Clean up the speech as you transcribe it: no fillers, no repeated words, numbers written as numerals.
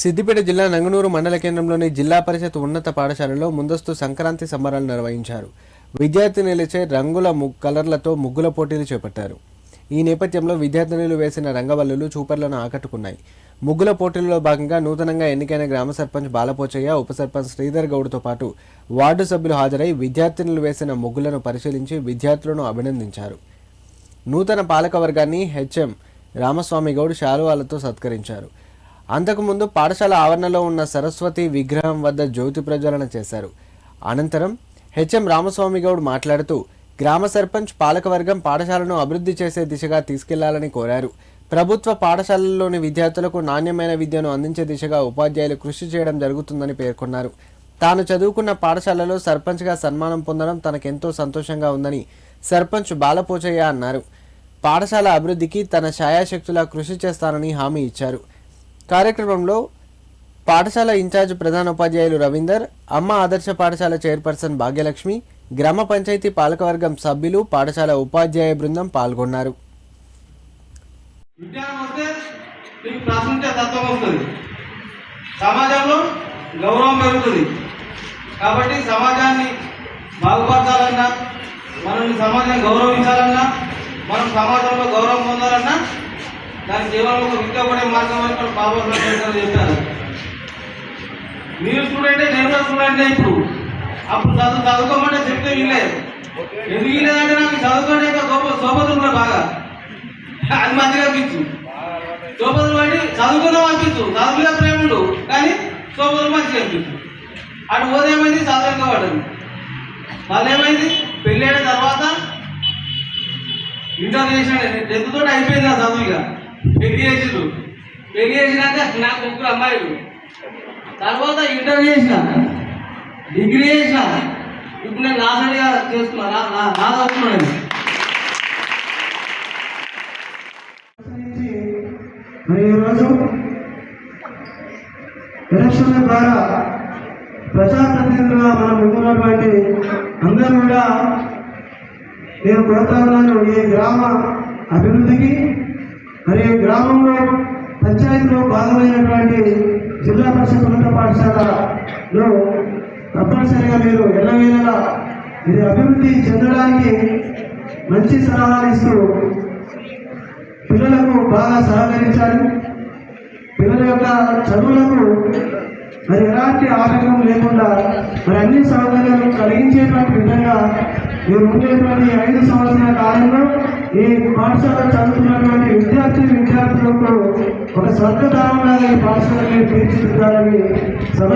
సిద్దిపేట జిల్లా నంగనూరు మండల కేంద్రంలోని జిల్లా పరిషత్ ఉన్నత పాఠశాలలో ముందస్తు సంక్రాంతి సంబరాలు నిర్వహించారు. విద్యార్థినులచే రంగుల కలర్లతో ముగ్గుల పోటీలు చేపట్టారు. ఈ నేపథ్యంలో విద్యార్థినులు వేసిన రంగవల్లులు చూపర్లను ఆకట్టుకున్నాయి. ముగ్గుల పోటీల్లో భాగంగా నూతనంగా ఎన్నికైన గ్రామ సర్పంచ్ బాలపోచయ్య, ఉప సర్పంచ్ శ్రీధర్ గౌడ్తో పాటు వార్డు సభ్యులు హాజరై విద్యార్థినులు వేసిన ముగ్గులను పరిశీలించి విద్యార్థులను అభినందించారు. నూతన పాలక వర్గాన్ని హెచ్ఎం రామస్వామి గౌడ్ శాలువాలతో సత్కరించారు. అంతకుముందు పాఠశాల ఆవరణలో ఉన్న సరస్వతి విగ్రహం వద్ద జ్యోతి ప్రజ్వలన చేశారు. అనంతరం హెచ్ఎం రామస్వామి గౌడ్ మాట్లాడుతూ గ్రామ సర్పంచ్ పాలకవర్గం పాఠశాలను అభివృద్ధి చేసే దిశగా తీసుకెళ్లాలని కోరారు. ప్రభుత్వ పాఠశాలల్లోని విద్యార్థులకు నాణ్యమైన విద్యను అందించే దిశగా ఉపాధ్యాయులు కృషి చేయడం జరుగుతుందని పేర్కొన్నారు. తాను చదువుకున్న పాఠశాలలో సర్పంచ్గా సన్మానం పొందడం తనకెంతో సంతోషంగా ఉందని సర్పంచ్ బాలపోచయ్య అన్నారు. పాఠశాల అభివృద్ధికి తన ఛాయాశక్తులా కృషి చేస్తానని హామీ ఇచ్చారు. కార్యక్రమంలో పాఠశాల ఇన్ఛార్జ్ ప్రధానోపాధ్యాయులు రవీందర్, అమ్మ ఆదర్శ పాఠశాల చైర్పర్సన్ భాగ్యలక్ష్మి, గ్రామ పంచాయతీ పాలకవర్గం సభ్యులు, పాఠశాల ఉపాధ్యాయ బృందం పాల్గొన్నారు. సమాజంలో గౌరవం పెరుగుతుంది కాబట్టి సమాజాన్ని బాగుపరచాలన్నా, మనల్ని సమాజాన్ని గౌరవించాలన్నా, మనం సమాజంలో గౌరవం పొందాలన్నా దానికి కేవలం ఒక విద్య పడే మార్గం అని కూడా బాబా చెప్పారు. మీరు స్టూడెంటే, నేను కూడా స్టూడెంటే. ఇప్పుడు అప్పుడు చదువుకోమంటే చెప్తే వినలేదు. ఎందుకు వినలేదంటే నాకు చదువుకోండి సోపతులు కూడా బాగా అది మంచిగా అనిపించు. సోపతులు అంటే చదువుకున్నాం అనిపించు, చదువుగా ప్రేముడు కానీ సోపతులు మంచిగా అనిపించు. అటు పోతే ఏమైంది, చదువు పడ్డది. వాళ్ళు ఏమైంది, పెళ్ళి అయిన తర్వాత ఇంటర్ చేసిన 10th తోటి అయిపోయింది ఆ చదువు. ఇక పెళ్లి చేసిండు, పెళ్లి చేసినాక నాకు 3 అమ్మాయిలు, తర్వాత ఇంటర్ చేసిన, డిగ్రీ చేసిన, ఇప్పుడు నేను నాసడిగా చేస్తున్నా, నా చదువుతున్నాను. మరి ఈరోజు ఎలక్షన్ల ద్వారా ప్రజాప్రతినిధులుగా మనం ముందున్నటువంటి అందరూ కూడా నేను కోరుతా ఉన్నాను, ఈ గ్రామ అభివృద్ధికి మరి గ్రామంలో పంచాయతీలో భాగమైనటువంటి జిల్లా పరిషత్ ఉన్నత పాఠశాలలో తప్పనిసరిగా మీరు ఎల్లవేళలా ఇది అభివృద్ధి చెందడానికి మంచి సలహాలు ఇస్తూ పిల్లలకు బాగా సహకరించాలి. పిల్లల యొక్క చదువులకు మరి ఎలాంటి ఆటంకం లేకుండా మరి అన్ని సౌకర్యాలు కలిగించేటువంటి విధంగా మీరు ఉండేటువంటి 5 సంవత్సరాల కాలంలో ఈ పాఠశాల చదువుతున్నటువంటి విద్యార్థులకు ఒక స్వర్గధామంలాగా ఈ పాఠశాలని తీర్చిదిద్దాలని సభ